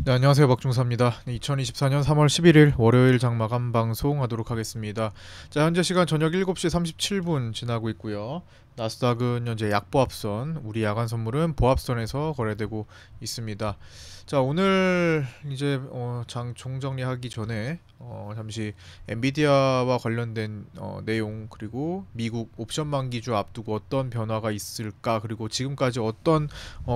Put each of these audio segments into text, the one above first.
네, 안녕하세요. 박중사입니다. 2024년 3월 11일 월요일 장마감 방송하도록 하겠습니다. 자, 현재 시간 저녁 7시 37분 지나고 있고요. 나스닥은 현재 약보합선, 우리 야간 선물은 보합선에서 거래되고 있습니다. 자, 오늘 이제 장 총정리하기 전에 잠시 엔비디아와 관련된 내용, 그리고 미국 옵션 만기주 앞두고 어떤 변화가 있을까, 그리고 지금까지 어떤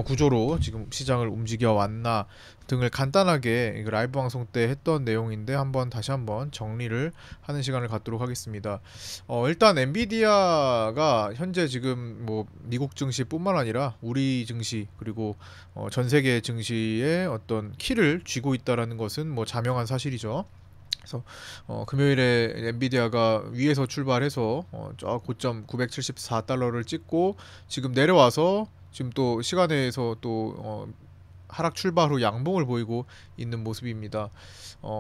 구조로 지금 시장을 움직여 왔나 등을 간단하게 라이브 방송 때 했던 내용인데 다시 한번 정리를 하는 시간을 갖도록 하겠습니다. 일단 엔비디아가 현재 지금 뭐 미국 증시뿐만 아니라 우리 증시, 그리고 전 세계 증시의 어떤 키를 쥐고 있다라는 것은 뭐 자명한 사실이죠. 그래서 금요일에 엔비디아가 위에서 출발해서 저 고점 974달러를 찍고 지금 내려와서 지금 또 시간에서 또 하락 출발 후 양봉을 보이고 있는 모습입니다.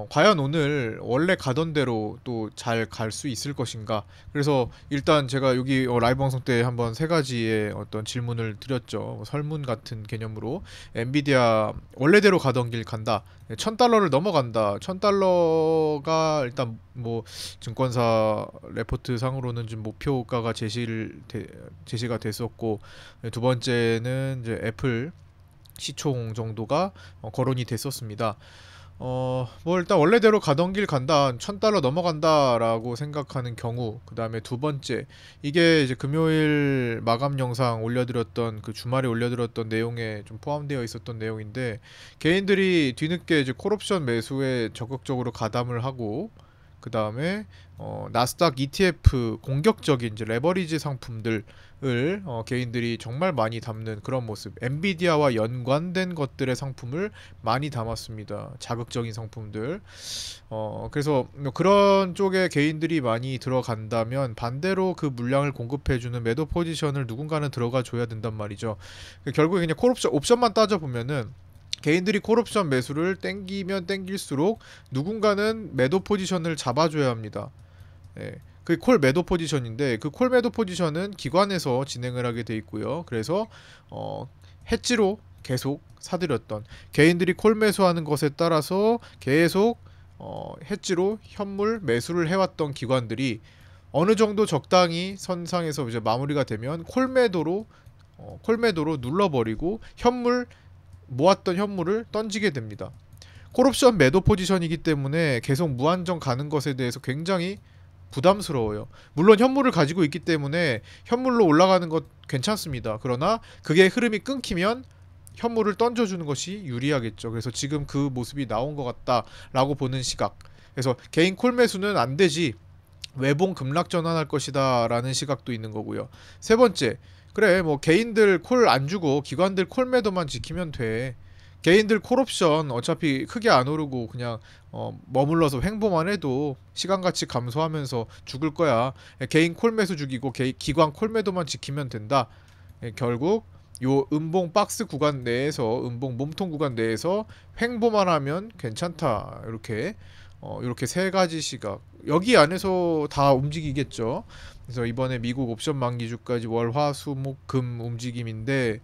과연 오늘 원래 가던 대로 또 잘 갈 수 있을 것인가? 그래서 일단 제가 여기 라이브 방송 때 한번 세 가지의 어떤 질문을 드렸죠. 설문 같은 개념으로 엔비디아 원래대로 가던 길 간다. 1000달러를 넘어간다. 1000달러가 일단 뭐 증권사 레포트 상으로는 좀 목표가가 제시가 됐었고, 두 번째는 이제 애플 시총 정도가 거론이 됐었습니다. 뭐 일단 원래대로 가던 길 간다, 1000달러 넘어간다라고 생각하는 경우, 그 다음에 두 번째, 이게 이제 금요일 마감 영상 올려드렸던 그 주말에 올려드렸던 내용에 좀 포함되어 있었던 내용인데, 개인들이 뒤늦게 이제 콜옵션 매수에 적극적으로 가담을 하고, 그 다음에 나스닥 ETF 공격적인 이제 레버리지 상품들을 개인들이 정말 많이 담는 그런 모습, 엔비디아와 연관된 것들의 상품을 많이 담았습니다. 자극적인 상품들. 그래서 뭐 그런 쪽에 개인들이 많이 들어간다면 반대로 그 물량을 공급해주는 매도 포지션을 누군가는 들어가 줘야 된단 말이죠. 결국에 그냥 옵션만 따져 보면은 개인들이 콜옵션 매수를 땡기면 땡길수록 누군가는 매도 포지션을 잡아줘야 합니다. 예. 그 콜 매도 포지션인데, 그 콜 매도 포지션은 기관에서 진행을 하게 돼 있고요. 그래서 해지로 계속 사들였던, 개인들이 콜 매수하는 것에 따라서 계속 해지로 현물 매수를 해왔던 기관들이 어느 정도 적당히 선상에서 이제 마무리가 되면 콜매도로 눌러버리고 현물, 모았던 현물을 던지게 됩니다. 콜옵션 매도 포지션이기 때문에 계속 무한정 가는 것에 대해서 굉장히 부담스러워요. 물론 현물을 가지고 있기 때문에 현물로 올라가는 것 괜찮습니다. 그러나 그게 흐름이 끊기면 현물을 던져주는 것이 유리하겠죠. 그래서 지금 그 모습이 나온 것 같다라고 보는 시각. 그래서 개인 콜 매수는 안 되지, 외봉 급락 전환할 것이다 라는 시각도 있는 거고요. 세 번째, 그래 뭐 개인들 콜 안 주고 기관들 콜 매도만 지키면 돼. 개인들 콜옵션 어차피 크게 안 오르고 그냥 머물러서 횡보만 해도 시간같이 감소하면서 죽을 거야. 개인 콜 매수 죽이고 기관 콜 매도만 지키면 된다. 결국 요 음봉 박스 구간 내에서, 음봉 몸통 구간 내에서 횡보만 하면 괜찮다. 이렇게 세 가지 시각, 여기 안에서 다 움직이겠죠. 그래서 이번에 미국 옵션 만기주까지 월, 화, 수, 목, 금 움직임인데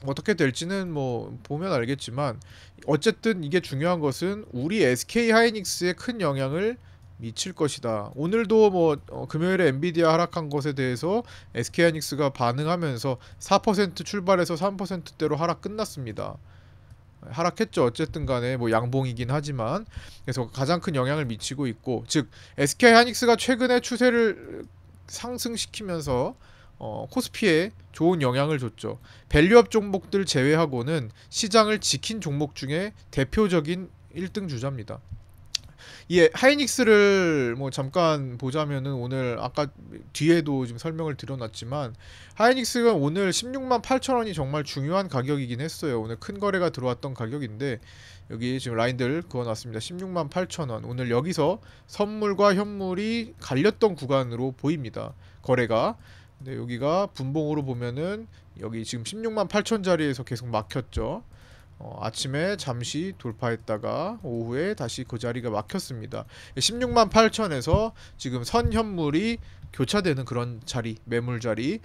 어떻게 될지는 뭐 보면 알겠지만, 어쨌든 이게 중요한 것은 우리 SK 하이닉스에 큰 영향을 미칠 것이다. 오늘도 뭐 금요일에 엔비디아 하락한 것에 대해서 SK 하이닉스가 반응하면서 4% 출발해서 3%대로 하락 끝났습니다. 하락했죠. 어쨌든 간에 뭐 양봉이긴 하지만. 그래서 가장 큰 영향을 미치고 있고, 즉 SK 하이닉스가 최근에 추세를 상승시키면서 코스피에 좋은 영향을 줬죠. 밸류업 종목들 제외하고는 시장을 지킨 종목 중에 대표적인 1등 주자입니다. 이 하이닉스를 뭐 잠깐 보자면은, 오늘 아까 뒤에도 지금 설명을 드려놨지만 하이닉스가 오늘 16만 8천 원이 정말 중요한 가격이긴 했어요. 오늘 큰 거래가 들어왔던 가격인데, 여기 지금 라인들 그어놨습니다. 16만 8천 원. 오늘 여기서 선물과 현물이 갈렸던 구간으로 보입니다. 거래가. 근데 여기가 분봉으로 보면은 여기 지금 16만 8천 자리에서 계속 막혔죠. 아침에 잠시 돌파했다가 오후에 다시 그 자리가 막혔습니다. 16만 8천에서 지금 선 현물이 교차되는 그런 자리, 매물 자리.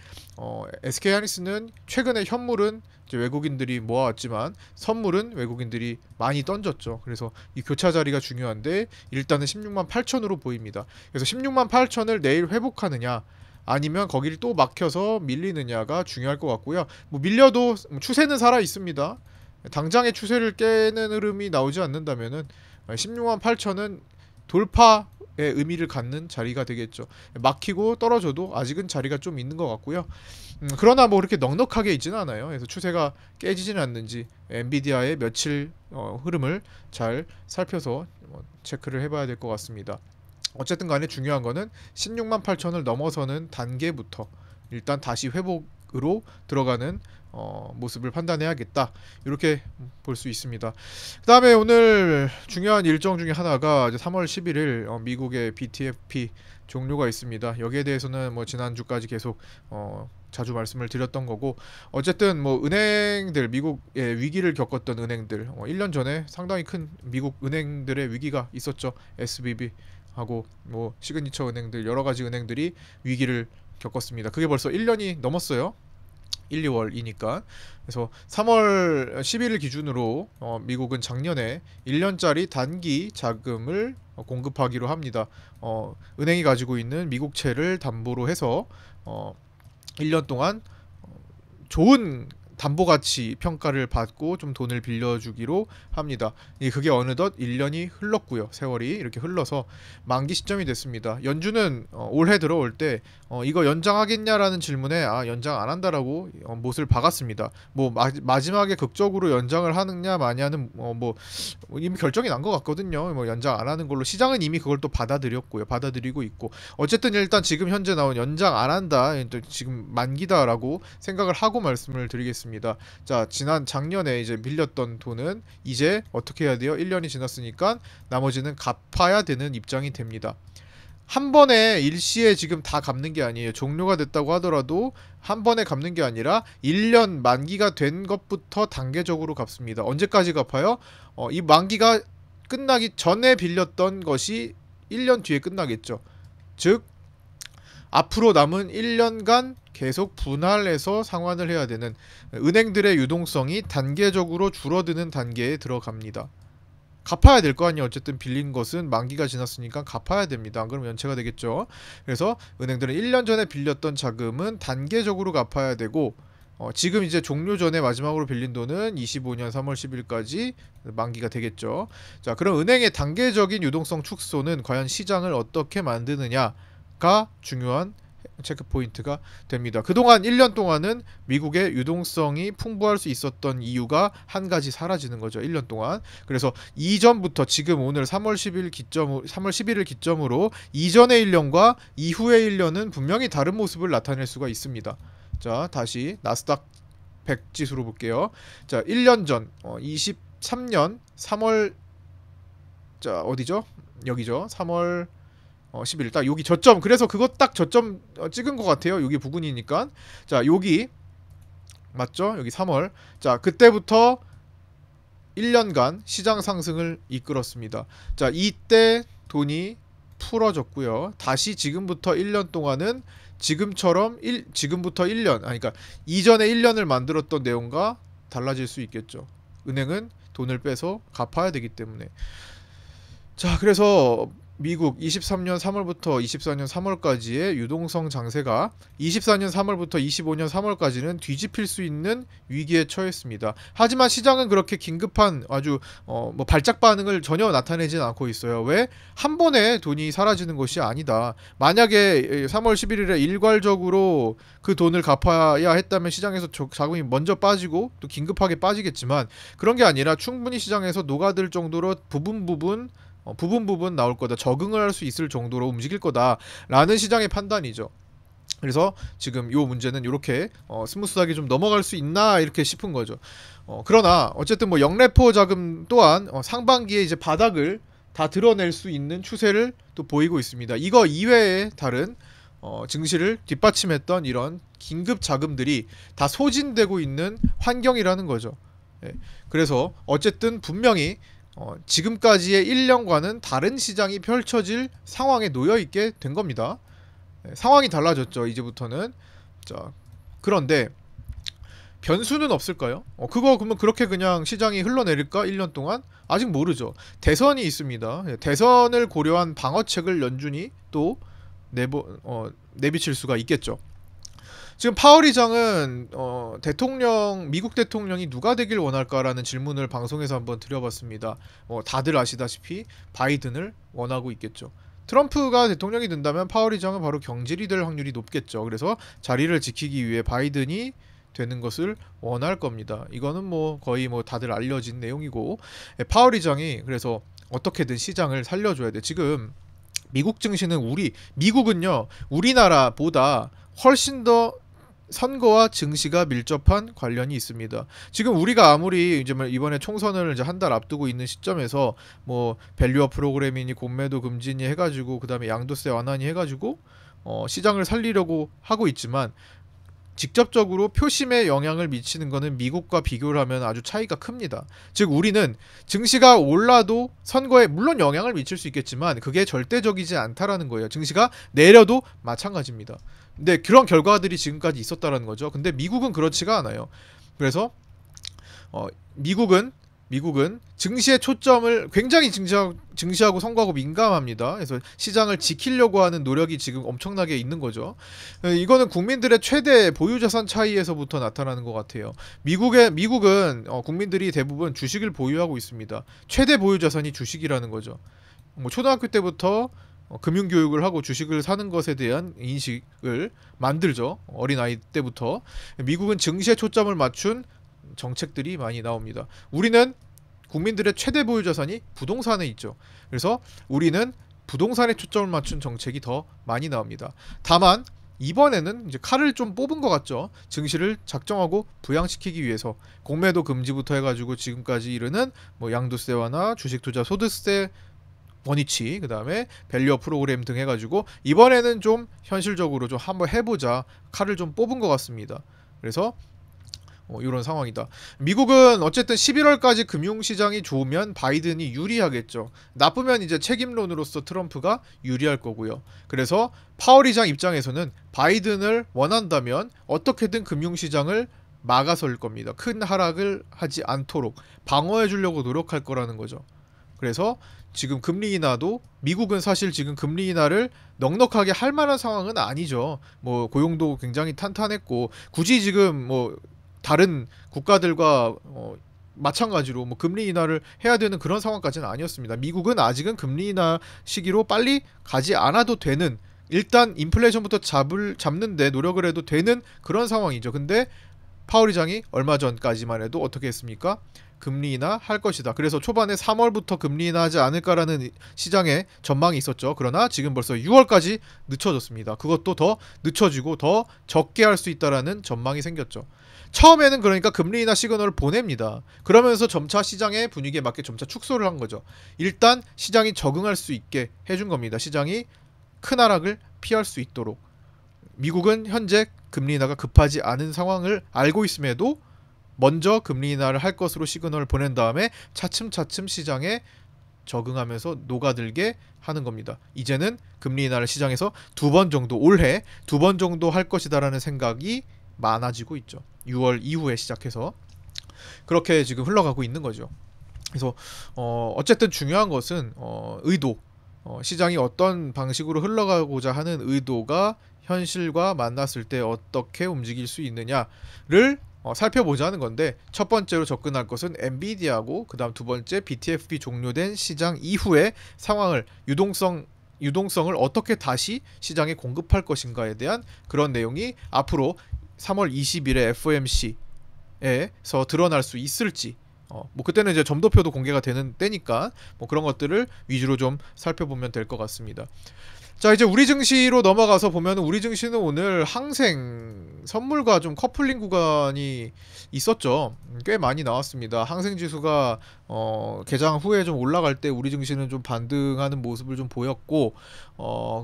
SK 하이닉스는 최근에 현물은 이제 외국인들이 모아왔지만 선물은 외국인들이 많이 던졌죠. 그래서 이 교차 자리가 중요한데 일단은 16만 8천으로 보입니다. 그래서 16만 8천을 내일 회복하느냐 아니면 거기를 또 막혀서 밀리느냐가 중요할 것 같고요. 뭐 밀려도 추세는 살아 있습니다. 당장의 추세를 깨는 흐름이 나오지 않는다면은 16만 8천은 돌파의 의미를 갖는 자리가 되겠죠. 막히고 떨어져도 아직은 자리가 좀 있는 것 같고요. 그러나 뭐 그렇게 넉넉하게 있지는 않아요. 그래서 추세가 깨지지는 않는지 엔비디아의 며칠 흐름을 잘 살펴서 체크를 해봐야 될 것 같습니다. 어쨌든 간에 중요한 거는 16만 8천을 넘어서는 단계부터 일단 다시 회복으로 들어가는 모습을 판단해야겠다. 이렇게 볼 수 있습니다. 그 다음에 오늘 중요한 일정 중에 하나가 이제 3월 11일 미국의 BTFP 종료가 있습니다. 여기에 대해서는 뭐 지난주까지 계속 자주 말씀을 드렸던 거고, 어쨌든 뭐 은행들, 미국의 위기를 겪었던 은행들, 1년 전에 상당히 큰 미국 은행들의 위기가 있었죠. SVB 하고 뭐 시그니처 은행들, 여러 가지 은행들이 위기를 겪었습니다. 그게 벌써 1년이 넘었어요. 1, 2월이니까. 그래서 3월 11일 기준으로 미국은 작년에 1년짜리 단기 자금을 공급하기로 합니다. 은행이 가지고 있는 미국채를 담보로 해서 1년 동안 좋은 담보가치 평가를 받고 좀 돈을 빌려주기로 합니다. 그게 어느덧 1년이 흘렀고요. 세월이 이렇게 흘러서 만기 시점이 됐습니다. 연준은 올해 들어올 때 이거 연장하겠냐라는 질문에 연장 안 한다라고 못을 박았습니다. 뭐 마지막에 극적으로 연장을 하느냐 마냐는 뭐 이미 결정이 난 것 같거든요. 뭐 연장 안 하는 걸로 시장은 이미 그걸 또 받아들이고 있고, 어쨌든 일단 지금 현재 나온 연장 안 한다, 지금 만기다라고 생각을 하고 말씀을 드리겠습니다. 자, 작년에 이제 빌렸던 돈은 이제 어떻게 해야 돼요? 1년이 지났으니까 나머지는 갚아야 되는 입장이 됩니다. 한 번에 일시에 지금 다 갚는 게 아니에요. 종료가 됐다고 하더라도 한 번에 갚는 게 아니라 1년 만기가 된 것부터 단계적으로 갚습니다. 언제까지 갚아요? 이 만기가 끝나기 전에 빌렸던 것이 1년 뒤에 끝나겠죠. 즉 앞으로 남은 1년간 계속 분할해서 상환을 해야 되는, 은행들의 유동성이 단계적으로 줄어드는 단계에 들어갑니다. 갚아야 될 거 아니에요. 어쨌든 빌린 것은 만기가 지났으니까 갚아야 됩니다. 안 그러면 연체가 되겠죠. 그래서 은행들은 1년 전에 빌렸던 자금은 단계적으로 갚아야 되고, 지금 이제 종료 전에 마지막으로 빌린 돈은 25년 3월 10일까지 만기가 되겠죠. 자, 그럼 은행의 단계적인 유동성 축소는 과연 시장을 어떻게 만드느냐가 중요한 체크 포인트가 됩니다. 그동안 1년 동안은 미국의 유동성이 풍부할 수 있었던 이유가 한 가지 사라지는 거죠. 1년 동안. 그래서 이전부터 지금 오늘 3월 11일 기점으로 이전의 1년과 이후의 1년은 분명히 다른 모습을 나타낼 수가 있습니다. 자, 다시 나스닥 100 지수로 볼게요. 자, 1년 전 23년 3월, 자, 어디죠? 여기죠. 3월 11일 딱 여기 저점, 그래서 그거 딱 저점 찍은 것 같아요. 여기 부근이니까. 자, 여기 맞죠? 여기 3월. 자, 그때부터 1년간 시장 상승을 이끌었습니다. 자, 이때 돈이 풀어졌고요. 다시 지금부터 1년 동안은 지금처럼 지금부터 1년, 그러니까 이전에 1년을 만들었던 내용과 달라질 수 있겠죠. 은행은 돈을 빼서 갚아야 되기 때문에. 자, 그래서 미국 23년 3월부터 24년 3월까지의 유동성 장세가 24년 3월부터 25년 3월까지는 뒤집힐 수 있는 위기에 처했습니다. 하지만 시장은 그렇게 긴급한 아주 뭐 발작 반응을 전혀 나타내진 않고 있어요. 왜? 한 번에 돈이 사라지는 것이 아니다. 만약에 3월 11일에 일괄적으로 그 돈을 갚아야 했다면 시장에서 자금이 먼저 빠지고 또 긴급하게 빠지겠지만, 그런 게 아니라 충분히 시장에서 녹아들 정도로 부분 나올 거다, 적응을 할 수 있을 정도로 움직일 거다라는 시장의 판단이죠. 그래서 지금 요 문제는 이렇게 스무스하게 좀 넘어갈 수 있나 이렇게 싶은 거죠. 그러나 어쨌든 뭐 영래포 자금 또한 상반기에 이제 바닥을 다 드러낼 수 있는 추세를 또 보이고 있습니다. 이거 이외에 다른 증시를 뒷받침했던 이런 긴급 자금들이 다 소진되고 있는 환경이라는 거죠. 예. 그래서 어쨌든 분명히 지금까지의 1년과는 다른 시장이 펼쳐질 상황에 놓여 있게 된 겁니다. 예, 상황이 달라졌죠. 이제부터는. 자, 그런데 변수는 없을까요? 그거 그러면 그렇게 그냥 시장이 흘러내릴까? 1년 동안? 아직 모르죠. 대선이 있습니다. 예, 대선을 고려한 방어책을 연준이 또 내비칠 수가 있겠죠. 지금 파월 의장은 미국 대통령이 누가 되길 원할까라는 질문을 방송에서 한번 드려봤습니다. 다들 아시다시피 바이든을 원하고 있겠죠. 트럼프가 대통령이 된다면 파월 의장은 바로 경질이 될 확률이 높겠죠. 그래서 자리를 지키기 위해 바이든이 되는 것을 원할 겁니다. 이거는 거의 다들 알려진 내용이고, 파월 의장이 그래서 어떻게든 시장을 살려줘야 돼. 지금 미국 증시는 미국은요 우리나라보다 훨씬 더 선거와 증시가 밀접한 관련이 있습니다. 지금 우리가 아무리 이제 이번에 총선을 이제 한 달 앞두고 있는 시점에서 밸류업 프로그램이니 공매도 금지니 해가지고 그다음에 양도세 완화니 해가지고 시장을 살리려고 하고 있지만 직접적으로 표심에 영향을 미치는 것은 미국과 비교를 하면 아주 차이가 큽니다. 즉 우리는 증시가 올라도 선거에 물론 영향을 미칠 수 있겠지만 그게 절대적이지 않다라는 거예요. 증시가 내려도 마찬가지입니다. 근데 그런 결과들이 지금까지 있었다라는 거죠. 근데 미국은 그렇지가 않아요. 그래서 미국은 증시의 초점을 굉장히 증시하고 선거하고 민감합니다. 그래서 시장을 지키려고 하는 노력이 지금 엄청나게 있는 거죠. 이거는 국민들의 최대 보유자산 차이에서부터 나타나는 것 같아요. 미국은 국민들이 대부분 주식을 보유하고 있습니다. 최대 보유자산이 주식이라는 거죠. 초등학교 때부터 금융교육을 하고 주식을 사는 것에 대한 인식을 만들죠. 어린아이 때부터. 미국은 증시에 초점을 맞춘 정책들이 많이 나옵니다. 우리는 국민들의 최대 보유 자산이 부동산에 있죠. 그래서 우리는 부동산에 초점을 맞춘 정책이 더 많이 나옵니다. 다만 이번에는 이제 칼을 좀 뽑은 것 같죠. 증시를 작정하고 부양시키기 위해서 공매도 금지부터 해가지고 지금까지 이르는 양도세 완화, 주식투자 소득세 원위치, 그 다음에 밸류업 프로그램 등 해가지고 이번에는 좀 현실적으로 좀 한번 해보자 칼을 좀 뽑은 것 같습니다. 그래서 이런 상황이다. 미국은 어쨌든 11월까지 금융시장이 좋으면 바이든이 유리하겠죠. 나쁘면 이제 책임론으로서 트럼프가 유리할 거고요. 그래서 파월 의장 입장에서는 바이든을 원한다면 어떻게든 금융시장을 막아설 겁니다. 큰 하락을 하지 않도록 방어해 주려고 노력할 거라는 거죠. 그래서 지금 금리 인하도 미국은 사실 지금 금리 인하를 넉넉하게 할 만한 상황은 아니죠. 고용도 굉장히 탄탄했고 굳이 지금 다른 국가들과 마찬가지로 금리 인하를 해야 되는 그런 상황까지는 아니었습니다. 미국은 아직은 금리 인하 시기로 빨리 가지 않아도 되는, 일단 인플레이션부터 잡는데 노력을 해도 되는 그런 상황이죠. 근데 파월 의장이 얼마 전까지만 해도 어떻게 했습니까? 금리 인하 할 것이다. 그래서 초반에 3월부터 금리 인하하지 않을까라는 시장의 전망이 있었죠. 그러나 지금 벌써 6월까지 늦춰졌습니다. 그것도 더 늦춰지고 더 적게 할 수 있다라는 전망이 생겼죠. 처음에는 그러니까 금리 인하 시그널을 보냅니다. 그러면서 점차 시장의 분위기에 맞게 점차 축소를 한 거죠. 일단 시장이 적응할 수 있게 해준 겁니다. 시장이 큰 하락을 피할 수 있도록. 미국은 현재 금리 인하가 급하지 않은 상황을 알고 있음에도 먼저 금리 인하를 할 것으로 시그널을 보낸 다음에 차츰차츰 시장에 적응하면서 녹아들게 하는 겁니다. 이제는 금리 인하를 시장에서 올해 두 번 정도 할 것이다라는 생각이 많아지고 있죠. 6월 이후에 시작해서 그렇게 지금 흘러가고 있는 거죠. 그래서 어쨌든 중요한 것은 의도, 시장이 어떤 방식으로 흘러가고자 하는 의도가 현실과 만났을 때 어떻게 움직일 수 있느냐를 살펴보자는 건데, 첫 번째로 접근할 것은 엔비디아고 그다음 두 번째 BTFP 종료된 시장 이후의 상황을 유동성을 어떻게 다시 시장에 공급할 것인가에 대한 그런 내용이 앞으로 3월 20일에 FOMC에서 드러날 수 있을지, 그때는 이제 점도표도 공개가 되는 때니까 그런 것들을 위주로 좀 살펴보면 될 것 같습니다. 자, 이제 우리 증시로 넘어가서 보면 우리 증시는 오늘 항생 선물과 좀 커플링 구간이 있었죠. 꽤 많이 나왔습니다. 항생 지수가 개장 후에 좀 올라갈 때 우리 증시는 좀 반등하는 모습을 좀 보였고,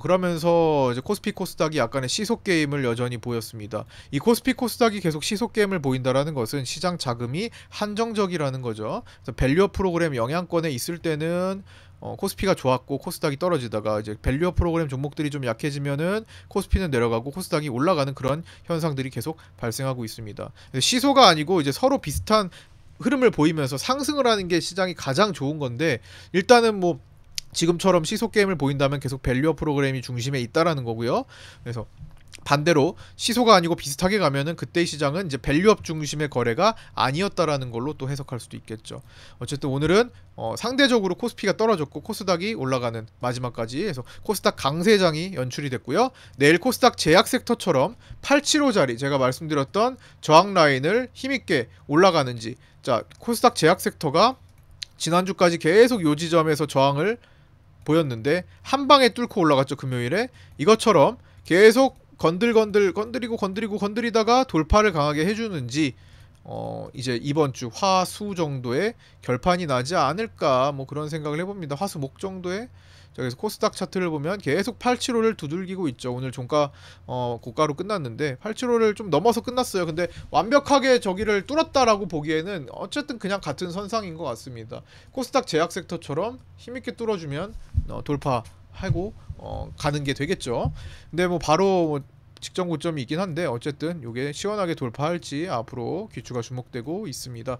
그러면서 이제 코스피 코스닥이 약간의 시속 게임을 여전히 보였습니다. 이 코스피 코스닥이 계속 시속 게임을 보인다라는 것은 시장 자금이 한정적이라는 거죠. 그래서 밸류업 프로그램 영향권에 있을 때는 코스피가 좋았고 코스닥이 떨어지다가 이제 밸류업 프로그램 종목들이 좀 약해지면은 코스피는 내려가고 코스닥이 올라가는 그런 현상들이 계속 발생하고 있습니다. 시소가 아니고 이제 서로 비슷한 흐름을 보이면서 상승을 하는 게 시장이 가장 좋은 건데, 일단은 뭐 지금처럼 시소 게임을 보인다면 계속 밸류업 프로그램이 중심에 있다라는 거고요. 그래서 반대로 시소가 아니고 비슷하게 가면은 그때의 시장은 이제 밸류업 중심의 거래가 아니었다라는 걸로 또 해석할 수도 있겠죠. 어쨌든 오늘은 상대적으로 코스피가 떨어졌고 코스닥이 올라가는 마지막까지 해서 코스닥 강세장이 연출이 됐고요. 내일 코스닥 제약 섹터처럼 875자리 제가 말씀드렸던 저항 라인을 힘있게 올라가는지. 자, 코스닥 제약 섹터가 지난주까지 계속 요 지점에서 저항을 보였는데 한 방에 뚫고 올라갔죠. 금요일에 이것처럼 계속 건드리다가 돌파를 강하게 해주는지, 이제 이번 주 화수 정도의 결판이 나지 않을까, 뭐 그런 생각을 해봅니다. 화수 목 정도에. 자, 그래서 코스닥 차트를 보면 계속 875를 두들기고 있죠. 오늘 종가 고가로 끝났는데 875를 좀 넘어서 끝났어요. 근데 완벽하게 저기를 뚫었다라고 보기에는 어쨌든 그냥 같은 선상인 것 같습니다. 코스닥 제약 섹터처럼 힘있게 뚫어주면 돌파하고 가는 게 되겠죠. 근데 뭐 바로 뭐 직전 고점이 있긴 한데 어쨌든 요게 시원하게 돌파할지 앞으로 귀추가 주목되고 있습니다.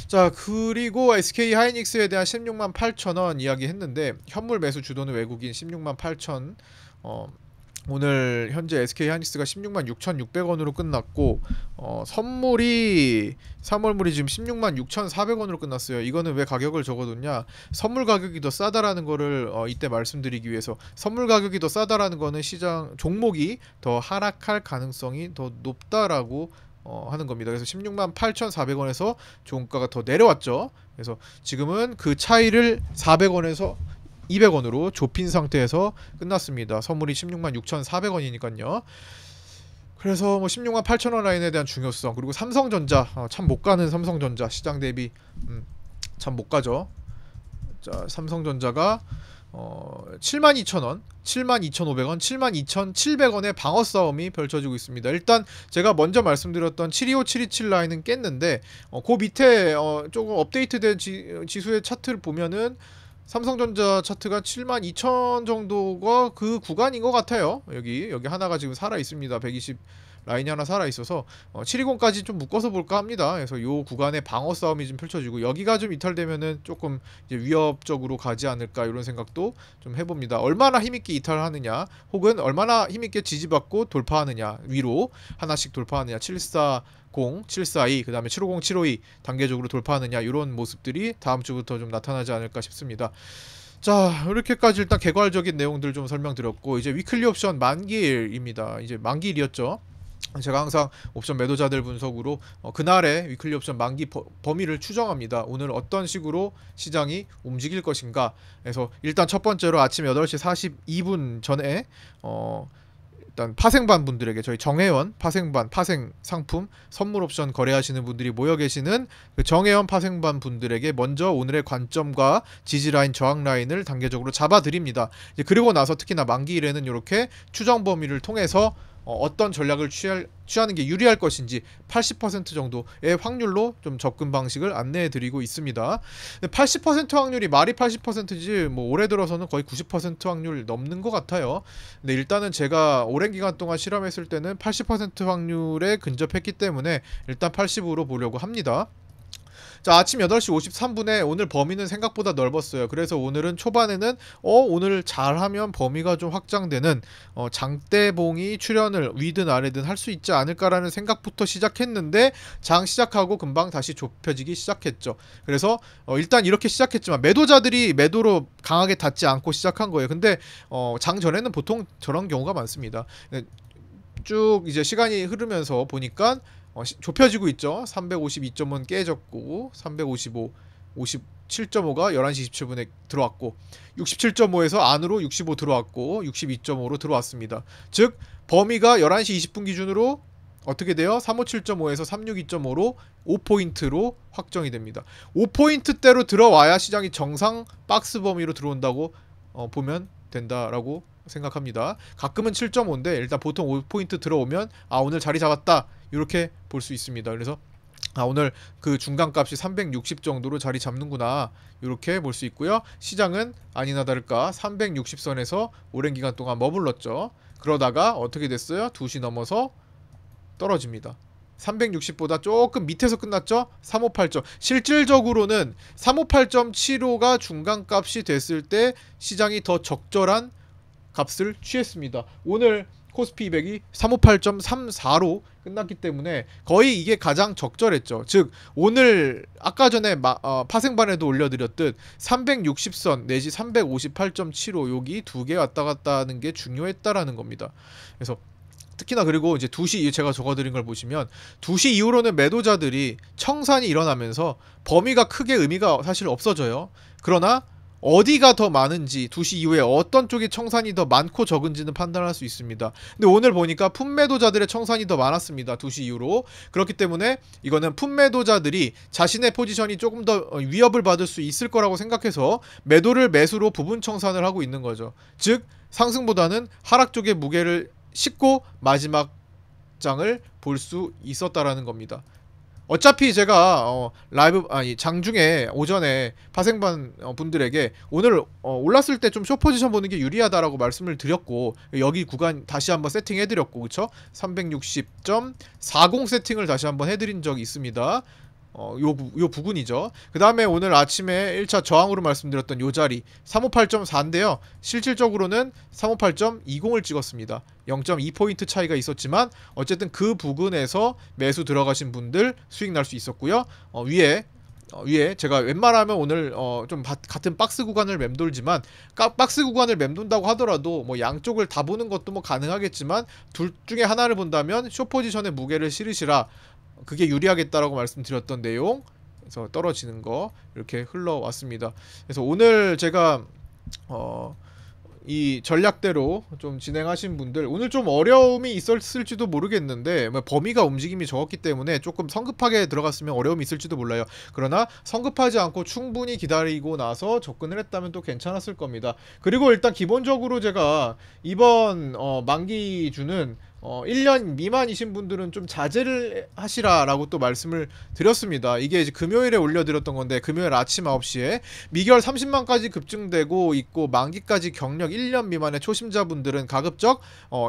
자, 그리고 SK 하이닉스에 대한 16만 8천원 이야기 했는데, 현물 매수 주도는 외국인 16만 8천. 오늘 현재 SK 하이닉스가 16만 6,600원으로 끝났고, 선물이 3월물이 지금 16만 6,400원으로 끝났어요. 이거는 왜 가격을 적어뒀냐? 선물 가격이 더 싸다라는 거를 이때 말씀드리기 위해서. 선물 가격이 더 싸다라는 거는 시장 종목이 더 하락할 가능성이 더 높다라고 하는 겁니다. 그래서 16만 8,400원에서 종가가 더 내려왔죠. 그래서 지금은 그 차이를 400원에서 200원으로 좁힌 상태에서 끝났습니다. 선물이 16만 6,400원이니까요. 그래서 뭐 16만 8천원 라인에 대한 중요성, 그리고 삼성전자 참 못 가는 삼성전자 시장 대비 참 못 가죠. 자, 삼성전자가 72,000원, 72,500원, 72,700원의 방어 싸움이 펼쳐지고 있습니다. 일단 제가 먼저 말씀드렸던 725, 727 라인은 깼는데 그 밑에 조금 업데이트된 지수의 차트를 보면은 삼성전자 차트가 72,000 정도가 그 구간인 것 같아요. 여기 하나가 지금 살아 있습니다. 120 라인이 하나 살아 있어서 720까지 좀 묶어서 볼까 합니다. 그래서 요 구간의 방어 싸움이 좀 펼쳐지고, 여기가 좀 이탈되면은 조금 이제 위협적으로 가지 않을까 이런 생각도 좀 해봅니다. 얼마나 힘있게 이탈하느냐, 혹은 얼마나 힘있게 지지받고 돌파하느냐, 위로 하나씩 돌파하느냐, 740, 742, 그 다음에 750, 752 단계적으로 돌파하느냐, 이런 모습들이 다음 주부터 좀 나타나지 않을까 싶습니다. 자, 이렇게까지 일단 개괄적인 내용들 좀 설명드렸고, 이제 위클리 옵션 만기일입니다. 이제 만기일이었죠. 제가 항상 옵션 매도자들 분석으로 그날의 위클리 옵션 만기 범위를 추정합니다. 오늘 어떤 식으로 시장이 움직일 것인가. 그래서 일단 첫 번째로 아침 8시 42분 전에 일단 파생반 분들에게, 저희 정혜원 파생반 파생 상품 선물 옵션 거래하시는 분들이 모여 계시는 그 정혜원 파생반 분들에게 먼저 오늘의 관점과 지지 라인, 저항 라인을 단계적으로 잡아 드립니다. 이제 그리고 나서 특히나 만기일에는 이렇게 추정 범위를 통해서 어떤 전략을 취하는 게 유리할 것인지 80% 정도의 확률로 좀 접근 방식을 안내해 드리고 있습니다. 80% 확률이 말이 80%지 뭐 올해 들어서는 거의 90% 확률 넘는 것 같아요. 근데 일단은 제가 오랜 기간 동안 실험했을 때는 80% 확률에 근접했기 때문에 일단 80으로 보려고 합니다. 자, 아침 8시 53분에 오늘 범위는 생각보다 넓었어요. 그래서 오늘은 초반에는 오늘 잘하면 범위가 좀 확장되는 장대봉이 출현을 위든 아래든 할 수 있지 않을까라는 생각부터 시작했는데, 장 시작하고 금방 다시 좁혀지기 시작했죠. 그래서 일단 이렇게 시작했지만 매도자들이 매도로 강하게 닿지 않고 시작한 거예요. 근데 장 전에는 보통 저런 경우가 많습니다. 쭉 이제 시간이 흐르면서 보니까 좁혀지고 있죠. 352점은 깨졌고 355 57.5가 11시 27분에 들어왔고 67.5에서 안으로 65 들어왔고 62.5로 들어왔습니다. 즉 범위가 11시 20분 기준으로 어떻게 돼요? 357.5에서 362.5로 5포인트로 확정이 됩니다. 5포인트대로 들어와야 시장이 정상 박스 범위로 들어온다고 보면 된다라고 생각합니다. 가끔은 7.5인데 일단 보통 5포인트 들어오면 오늘 자리 잡았다 이렇게 볼 수 있습니다. 그래서 오늘 그 중간값이 360 정도로 자리 잡는구나 이렇게 볼 수 있고요. 시장은 아니나 다를까 360선에서 오랜 기간 동안 머물렀죠. 그러다가 어떻게 됐어요? 2시 넘어서 떨어집니다. 360보다 조금 밑에서 끝났죠? 358점. 실질적으로는 358.75가 중간값이 됐을 때 시장이 더 적절한 값을 취했습니다. 오늘 코스피 200이 358.34로 끝났기 때문에 거의 이게 가장 적절했죠. 즉 오늘 아까 전에 파생반에도 올려드렸듯 360선 내지 358.75 여기 두 개 왔다 갔다 하는 게 중요했다라는 겁니다. 그래서 특히나 그리고 이제 2시 제가 적어드린 걸 보시면 2시 이후로는 매도자들이 청산이 일어나면서 범위가 크게 의미가 사실 없어져요. 그러나 어디가 더 많은지 2시 이후에 어떤 쪽이 청산이 더 많고 적은지는 판단할 수 있습니다. 근데 오늘 보니까 품매도자들의 청산이 더 많았습니다. 2시 이후로. 그렇기 때문에 이거는 품매도자들이 자신의 포지션이 조금 더 위협을 받을 수 있을 거라고 생각해서 매도를 매수로 부분 청산을 하고 있는 거죠. 즉 상승보다는 하락 쪽의 무게를 싣고 마지막 장을 볼 수 있었다라는 겁니다. 어차피 제가 장중에 오전에 파생반 분들에게 오늘 올랐을 때 좀 숏포지션 보는 게 유리하다라고 말씀을 드렸고 여기 구간 다시 한번 세팅해드렸고 그쵸? 360.40 세팅을 다시 한번 해드린 적이 있습니다. 요 부근이죠. 그 다음에 오늘 아침에 1차 저항으로 말씀드렸던 요 자리 358.4인데요. 실질적으로는 358.20을 찍었습니다. 0.2포인트 차이가 있었지만 어쨌든 그 부근에서 매수 들어가신 분들 수익 날 수 있었고요. 위에 제가 웬만하면 오늘 좀 같은 박스 구간을 맴돌지만 박스 구간을 맴돈다고 하더라도 뭐 양쪽을 다 보는 것도 뭐 가능하겠지만 둘 중에 하나를 본다면 숏포지션의 무게를 실으시라. 그게 유리하겠다라고 말씀드렸던 내용. 그래서 떨어지는 거 이렇게 흘러왔습니다. 그래서 오늘 제가 이 전략대로 좀 진행하신 분들 오늘 좀 어려움이 있었을지도 모르겠는데 범위가 움직임이 적었기 때문에 조금 성급하게 들어갔으면 어려움이 있을지도 몰라요. 그러나 성급하지 않고 충분히 기다리고 나서 접근을 했다면 또 괜찮았을 겁니다. 그리고 일단 기본적으로 제가 이번 만기주는 1년 미만이신 분들은 좀 자제를 하시라라고 또 말씀을 드렸습니다. 이게 이제 금요일에 올려드렸던 건데 금요일 아침 9시에 미결 30만까지 급증되고 있고 만기까지 경력 1년 미만의 초심자분들은 가급적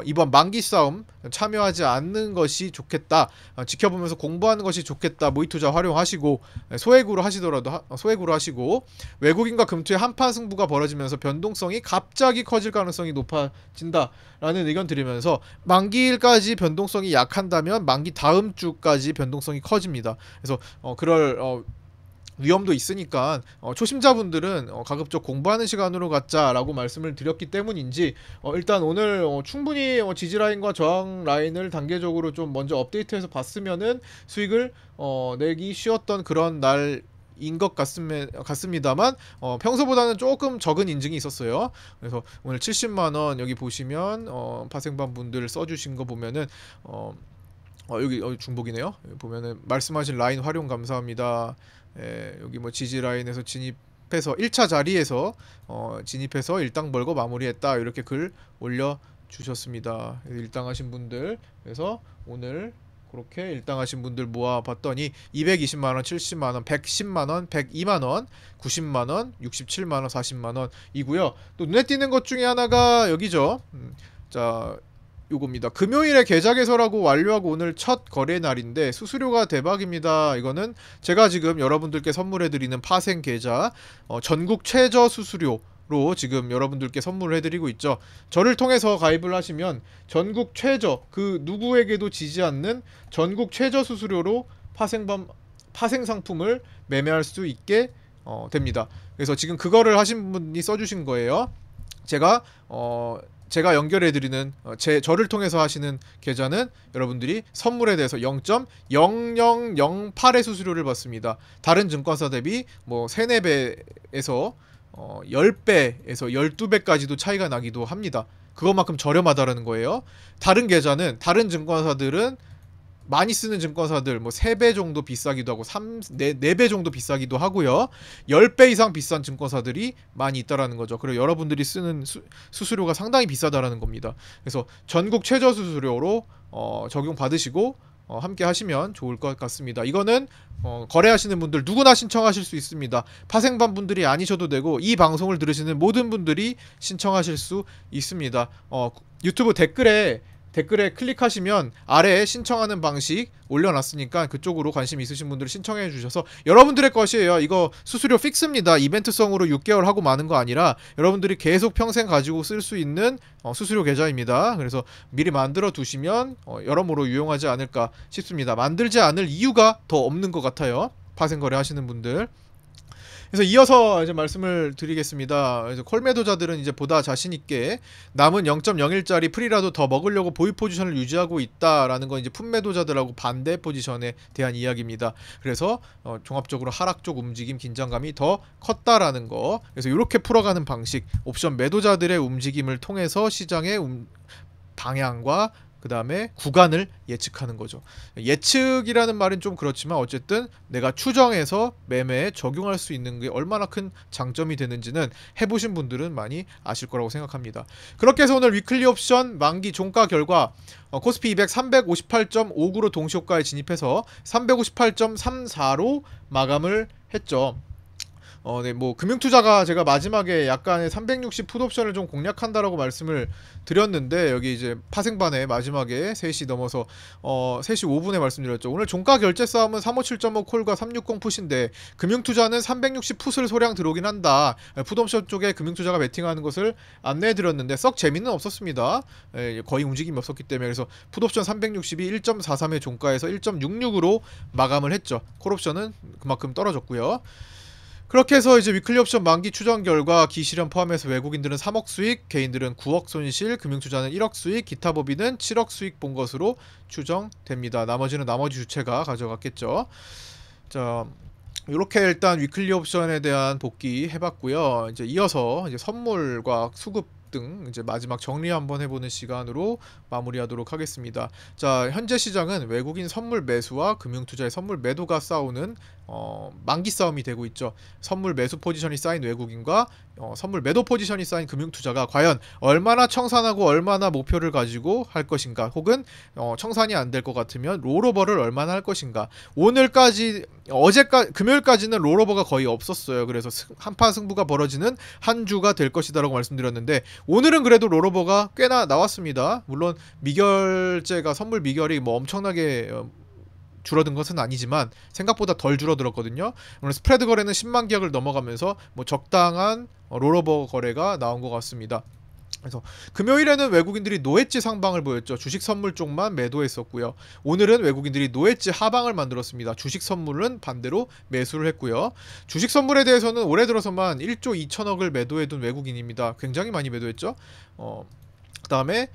이번 만기 싸움 참여하지 않는 것이 좋겠다. 지켜보면서 공부하는 것이 좋겠다. 모의투자 활용하시고 소액으로 하시더라도 소액으로 하시고 외국인과 금투의 한판 승부가 벌어지면서 변동성이 갑자기 커질 가능성이 높아진다라는 의견 드리면서 만기일까지 변동성이 약한다면 만기 다음 주까지 변동성이 커집니다. 그래서 그럴 위험도 있으니까 초심자분들은 가급적 공부하는 시간으로 갖자라고 말씀을 드렸기 때문인지 일단 오늘 충분히 지지라인과 저항라인을 단계적으로 좀 먼저 업데이트해서 봤으면은 수익을 내기 쉬웠던 그런 날 인 것 같습니다만 평소보다는 조금 적은 인증이 있었어요. 그래서 오늘 70만원 여기 보시면 파생반 분들 써주신 거 보면은 여기 중복이네요. 여기 보면은 말씀하신 라인 활용 감사합니다. 여기 뭐 지지 라인에서 진입해서 1차 자리에서 진입해서 일당 벌고 마무리했다 이렇게 글 올려 주셨습니다. 일당하신 분들 그래서 오늘 그렇게 일당하신 분들 모아봤더니 220만원, 70만원, 110만원, 102만원, 90만원, 67만원, 40만원 이고요. 또 눈에 띄는 것 중에 하나가 여기죠. 자 요겁니다. 금요일에 계좌 개설하고 완료하고 오늘 첫 거래 날인데 수수료가 대박입니다. 이거는 제가 지금 여러분들께 선물해드리는 파생 계좌 전국 최저 수수료 로 지금 여러분들께 선물을 해드리고 있죠. 저를 통해서 가입을 하시면 전국 최저 그 누구에게도 지지 않는 전국 최저 수수료로 파생 상품을 매매할 수 있게 됩니다. 그래서 지금 그거를 하신 분이 써주신 거예요. 제가 제가 연결해드리는 저를 통해서 하시는 계좌는 여러분들이 선물에 대해서 0.0008의 수수료를 받습니다. 다른 증권사 대비 뭐 3, 4배에서 10배에서 12배까지도 차이가 나기도 합니다. 그것만큼 저렴하다라는 거예요. 다른 계좌는 다른 증권사들은 많이 쓰는 증권사들 뭐 3배 정도 비싸기도 하고 4배 정도 비싸기도 하고요. 10배 이상 비싼 증권사들이 많이 있다라는 거죠. 그리고 여러분들이 쓰는 수수료가 상당히 비싸다라는 겁니다. 그래서 전국 최저 수수료로 적용 받으시고 함께 하시면 좋을 것 같습니다. 이거는 거래하시는 분들 누구나 신청하실 수 있습니다. 파생반 분들이 아니셔도 되고 이 방송을 들으시는 모든 분들이 신청하실 수 있습니다. 유튜브 댓글에 클릭하시면 아래에 신청하는 방식 올려놨으니까 그쪽으로 관심 있으신 분들은 신청해 주셔서 여러분들의 것이에요. 이거 수수료 픽스입니다. 이벤트성으로 6개월 하고 마는 거 아니라 여러분들이 계속 평생 가지고 쓸 수 있는 수수료 계좌입니다. 그래서 미리 만들어 두시면 여러모로 유용하지 않을까 싶습니다. 만들지 않을 이유가 더 없는 것 같아요. 파생거래 하시는 분들. 그래서 이어서 이제 말씀을 드리겠습니다. 그래서 콜매도자들은 이제 보다 자신 있게 남은 0.01짜리 프리라도 더 먹으려고 보유 포지션을 유지하고 있다라는 건 이제 풋매도자들하고 반대 포지션에 대한 이야기입니다. 그래서 종합적으로 하락 쪽 움직임 긴장감이 더 컸다라는 거. 그래서 이렇게 풀어가는 방식, 옵션 매도자들의 움직임을 통해서 시장의 방향과 그 다음에 구간을 예측하는 거죠. 예측이라는 말은 좀 그렇지만 어쨌든 내가 추정해서 매매에 적용할 수 있는 게 얼마나 큰 장점이 되는지는 해보신 분들은 많이 아실 거라고 생각합니다. 그렇게 해서 오늘 위클리 옵션 만기 종가 결과 코스피 200 358.59로 동시효과에 진입해서 358.34로 마감을 했죠. 네, 뭐 금융투자가 제가 마지막에 약간의 360 풋옵션을 좀 공략한다라고 말씀을 드렸는데 여기 이제 파생반에 마지막에 3시 넘어서 3시 5분에 말씀드렸죠. 오늘 종가 결제 싸움은 357.5 콜과 360 풋인데 금융투자는 360 풋을 소량 들어오긴 한다. 풋옵션 쪽에 금융투자가 매팅하는 것을 안내해 드렸는데 썩 재미는 없었습니다. 거의 움직임이 없었기 때문에. 그래서 풋옵션 360이 1.43의 종가에서 1.66으로 마감을 했죠. 콜옵션은 그만큼 떨어졌고요. 그렇게 해서 이제 위클리 옵션 만기 추정 결과 기실현 포함해서 외국인들은 3억 수익, 개인들은 9억 손실, 금융투자는 1억 수익, 기타 법인은 7억 수익 본 것으로 추정됩니다. 나머지는 나머지 주체가 가져갔겠죠. 자, 이렇게 일단 위클리 옵션에 대한 복귀 해봤고요. 이제 이어서 이제 선물과 수급 등 이제 마지막 정리 한번 해보는 시간으로 마무리하도록 하겠습니다. 자, 현재 시장은 외국인 선물 매수와 금융투자의 선물 매도가 싸우는 만기 싸움이 되고 있죠. 선물 매수 포지션이 쌓인 외국인과 선물 매도 포지션이 쌓인 금융투자가 과연 얼마나 청산하고 얼마나 목표를 가지고 할 것인가, 혹은 청산이 안 될 것 같으면 롤오버를 얼마나 할 것인가. 오늘까지 금요일까지는 롤오버가 거의 없었어요. 그래서 한판 승부가 벌어지는 한 주가 될 것이다라고 말씀드렸는데 오늘은 그래도 롤오버가 꽤나 나왔습니다. 물론 미결제가 선물 미결이 뭐 엄청나게 줄어든 것은 아니지만 생각보다 덜 줄어들었거든요. 오늘 스프레드 거래는 10만 계약을 넘어가면서 뭐 적당한 롤오버 거래가 나온 것 같습니다. 그래서 금요일에는 외국인들이 노엣지 상방을 보였죠. 주식 선물 쪽만 매도했었고요. 오늘은 외국인들이 노엣지 하방을 만들었습니다. 주식 선물은 반대로 매수를 했고요. 주식 선물에 대해서는 올해 들어서만 1조 2천억을 매도해둔 외국인입니다. 굉장히 많이 매도했죠. 그 다음에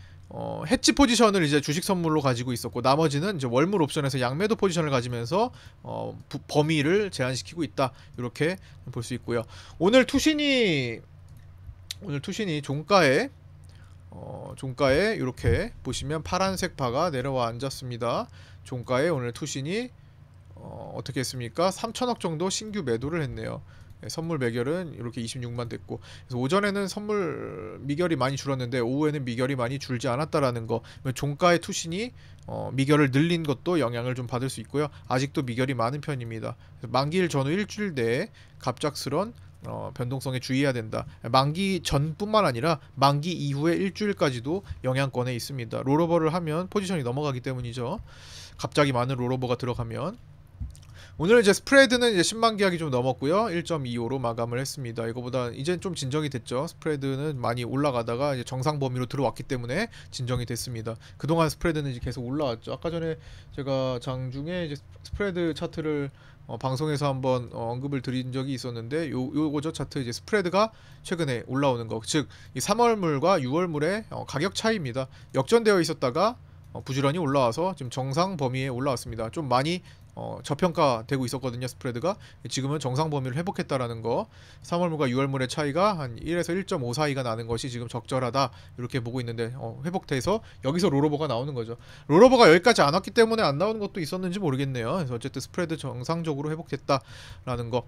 해치 포지션을 이제 주식 선물로 가지고 있었고, 나머지는 이제 월물 옵션에서 양매도 포지션을 가지면서 범위를 제한시키고 있다, 이렇게 볼 수 있고요. 오늘 투신이 종가에 이렇게 보시면 파란색 바가 내려와 앉았습니다. 종가에 오늘 투신이 어떻게 했습니까? 3천억 정도 신규 매도를 했네요. 선물 매결은 이렇게 26만 됐고, 그래서 오전에는 선물 미결이 많이 줄었는데 오후에는 미결이 많이 줄지 않았다라는 거. 종가의 투신이 미결을 늘린 것도 영향을 좀 받을 수 있고요. 아직도 미결이 많은 편입니다. 만기일 전후 일주일 내에 갑작스런 변동성에 주의해야 된다. 만기 전뿐만 아니라 만기 이후에 일주일까지도 영향권에 있습니다. 롤오버를 하면 포지션이 넘어가기 때문이죠. 갑자기 많은 롤오버가 들어가면. 오늘 이제 스프레드는 이제 10만 계약이 좀 넘었고요. 1.25로 마감을 했습니다. 이거보다 이제 좀 진정이 됐죠. 스프레드는 많이 올라가다가 이제 정상 범위로 들어왔기 때문에 진정이 됐습니다. 그동안 스프레드는 이제 계속 올라왔죠. 아까 전에 제가 장중에 이제 스프레드 차트를 방송에서 한번 언급을 드린 적이 있었는데 요거죠 차트 이제 스프레드가 최근에 올라오는 거, 즉 이 3월물과 6월물의 가격 차이입니다. 역전되어 있었다가 부지런히 올라와서 지금 정상 범위에 올라왔습니다. 좀 많이 저평가되고 있었거든요. 스프레드가 지금은 정상 범위를 회복했다라는 거. 3월물과 6월물의 차이가 한 1에서 1.5 사이가 나는 것이 지금 적절하다 이렇게 보고 있는데 회복돼서 여기서 롤오버가 나오는 거죠. 롤오버가 여기까지 안 왔기 때문에 안 나오는 것도 있었는지 모르겠네요. 그래서 어쨌든 스프레드 정상적으로 회복됐다라는 거.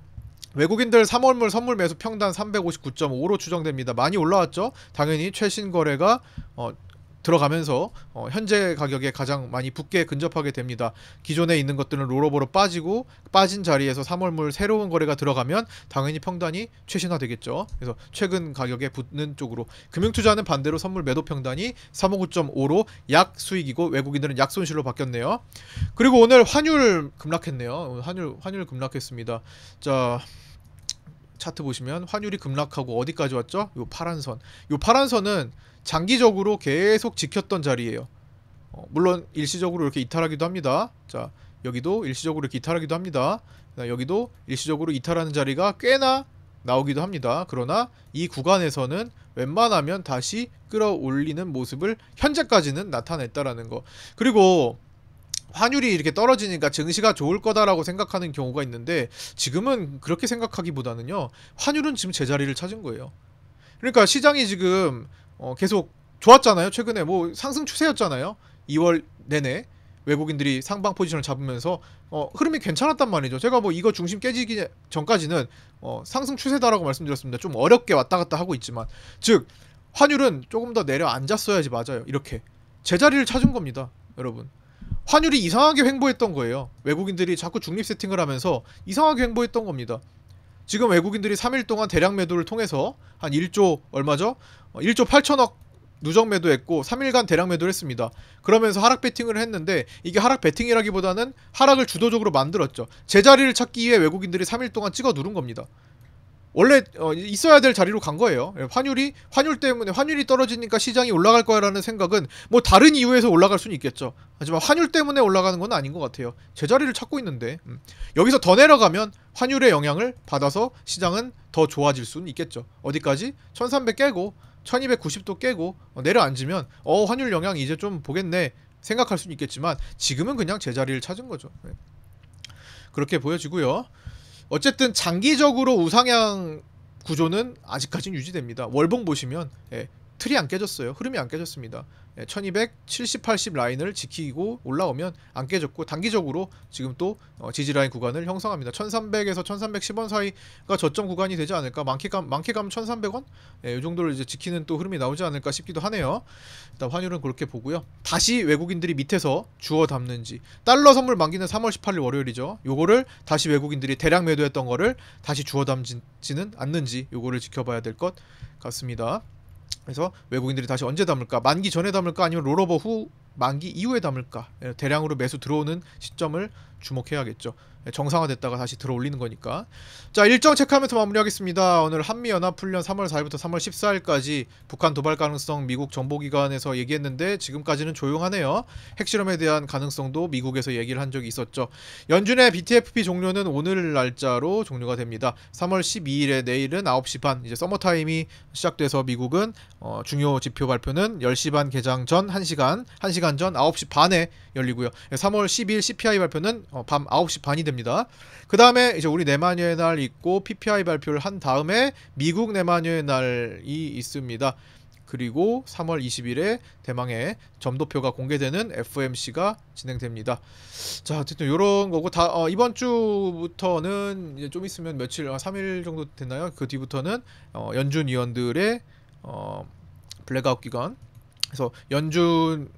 외국인들 3월물 선물 매수 평단 359.5로 추정됩니다. 많이 올라왔죠. 당연히 최신 거래가 들어가면서 현재 가격에 가장 많이 붙게 근접하게 됩니다. 기존에 있는 것들은 롤오버로 빠지고 빠진 자리에서 3월물 새로운 거래가 들어가면 당연히 평단이 최신화 되겠죠. 그래서 최근 가격에 붙는 쪽으로, 금융투자는 반대로 선물 매도 평단이 359.5로 약 수익이고 외국인들은 약 손실로 바뀌었네요. 그리고 오늘 환율 급락했네요. 환율 급락했습니다. 자, 차트 보시면 환율이 급락하고 어디까지 왔죠? 요 파란 선은 장기적으로 계속 지켰던 자리예요. 물론 일시적으로 이렇게 이탈하기도 합니다. 자, 여기도 일시적으로 이렇게 이탈하기도 합니다. 여기도 일시적으로 이탈하는 자리가 꽤나 나오기도 합니다. 그러나 이 구간에서는 웬만하면 다시 끌어올리는 모습을 현재까지는 나타냈다라는 거. 그리고 환율이 이렇게 떨어지니까 증시가 좋을 거다라고 생각하는 경우가 있는데, 지금은 그렇게 생각하기보다는요, 환율은 지금 제자리를 찾은 거예요. 그러니까 시장이 지금 계속 좋았잖아요. 최근에 뭐 상승 추세였잖아요. 2월 내내 외국인들이 상방 포지션을 잡으면서 흐름이 괜찮았단 말이죠. 제가 뭐 이거 중심 깨지기 전까지는 상승 추세다라고 말씀드렸습니다. 좀 어렵게 왔다 갔다 하고 있지만, 즉 환율은 조금 더 내려앉았어야지 맞아요. 이렇게 제자리를 찾은 겁니다, 여러분. 환율이 이상하게 횡보했던 거예요. 외국인들이 자꾸 중립 세팅을 하면서 이상하게 횡보했던 겁니다. 지금 외국인들이 3일 동안 대량 매도를 통해서 한 1조 얼마죠? 1조 8천억 누적 매도했고 3일간 대량 매도를 했습니다. 그러면서 하락 베팅을 했는데, 이게 하락 베팅이라기보다는 하락을 주도적으로 만들었죠. 제자리를 찾기 위해 외국인들이 3일 동안 찍어 누른 겁니다. 원래 있어야 될 자리로 간 거예요. 환율 때문에 환율이 떨어지니까 시장이 올라갈 거라는 생각은 뭐 다른 이유에서 올라갈 수는 있겠죠. 하지만 환율 때문에 올라가는 건 아닌 것 같아요. 제자리를 찾고 있는데 여기서 더 내려가면 환율의 영향을 받아서 시장은 더 좋아질 수는 있겠죠. 어디까지? 1300 깨고 1290도 깨고 내려앉으면 환율 영향 이제 좀 보겠네 생각할 수는 있겠지만, 지금은 그냥 제자리를 찾은 거죠. 그렇게 보여지고요. 어쨌든 장기적으로 우상향 구조는 아직까지는 유지됩니다. 월봉 보시면 틀이 안 깨졌어요. 흐름이 안 깨졌습니다. 1270, 80 라인을 지키고 올라오면 안 깨졌고, 단기적으로 지금 또 지지라인 구간을 형성합니다. 1300에서 1310원 사이가 저점 구간이 되지 않을까. 많게 가면 1300원? 이 정도를 이제 지키는 또 흐름이 나오지 않을까 싶기도 하네요. 일단 환율은 그렇게 보고요. 다시 외국인들이 밑에서 주워 담는지, 달러 선물 만기는 3월 18일 월요일이죠. 요거를 다시 외국인들이 대량 매도했던 거를 다시 주워 담지는 않는지 요거를 지켜봐야 될 것 같습니다. 그래서 외국인들이 다시 언제 담을까? 만기 전에 담을까? 아니면 롤오버 후 만기 이후에 담을까? 대량으로 매수 들어오는 시점을 주목해야겠죠. 정상화됐다가 다시 들어올리는 거니까. 자, 일정 체크하면서 마무리하겠습니다. 오늘 한미연합훈련 3월 4일부터 3월 14일까지 북한 도발 가능성 미국 정보기관에서 얘기했는데 지금까지는 조용하네요. 핵실험에 대한 가능성도 미국에서 얘기를 한 적이 있었죠. 연준의 BTFP 종료는 오늘 날짜로 종료가 됩니다. 3월 12일에 내일은 9시 반, 이제 서머타임이 시작돼서 미국은 중요 지표 발표는 10시 반 개장 전 1시간 전 9시 반에 열리고요. 3월 10일 CPI 발표는 밤 9시 반이 됩니다. 그 다음에 이제 우리 내마녀의 날 있고 PPI 발표를 한 다음에 미국 내마녀의 날이 있습니다. 그리고 3월 20일에 대망의 점도표가 공개되는 FOMC가 진행됩니다. 자, 어쨌든 이런 거고, 이번 주부터는 이제 좀 있으면 며칠, 3일 정도 됐나요? 그 뒤부터는 연준 위원들의 블랙아웃 기간. 그래서 연준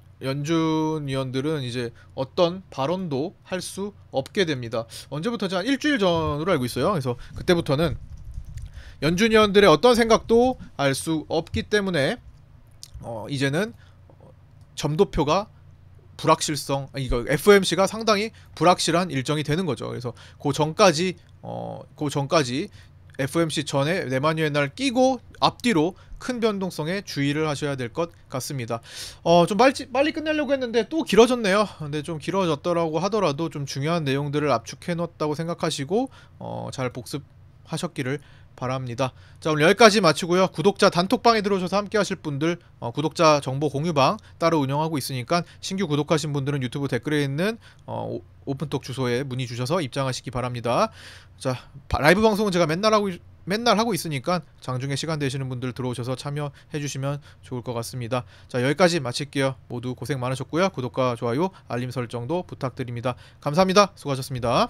위원들은 이제 어떤 발언도 할 수 없게 됩니다. 언제부터지? 한 일주일 전으로 알고 있어요. 그래서 그때부터는 연준 위원들의 어떤 생각도 알 수 없기 때문에 이제는 점도표가 이거 FOMC가 상당히 불확실한 일정이 되는 거죠. 그래서 그 전까지 FOMC 전에 내마녀의 날 끼고 앞뒤로 큰 변동성에 주의를 하셔야 될 것 같습니다. 좀 빨리 끝내려고 했는데 또 길어졌네요. 근데 좀 길어졌더라고 하더라도 좀 중요한 내용들을 압축해 놓았다고 생각하시고 잘 복습하셨기를 바랍니다. 자, 오늘 여기까지 마치고요. 구독자 단톡방에 들어오셔서 함께 하실 분들 구독자 정보 공유방 따로 운영하고 있으니까 신규 구독하신 분들은 유튜브 댓글에 있는 오픈톡 주소에 문의 주셔서 입장하시기 바랍니다. 자, 라이브 방송은 제가 맨날 하고 있으니까 장중에 시간 되시는 분들 들어오셔서 참여해 주시면 좋을 것 같습니다. 자, 여기까지 마칠게요. 모두 고생 많으셨고요. 구독과 좋아요, 알림 설정도 부탁드립니다. 감사합니다. 수고하셨습니다.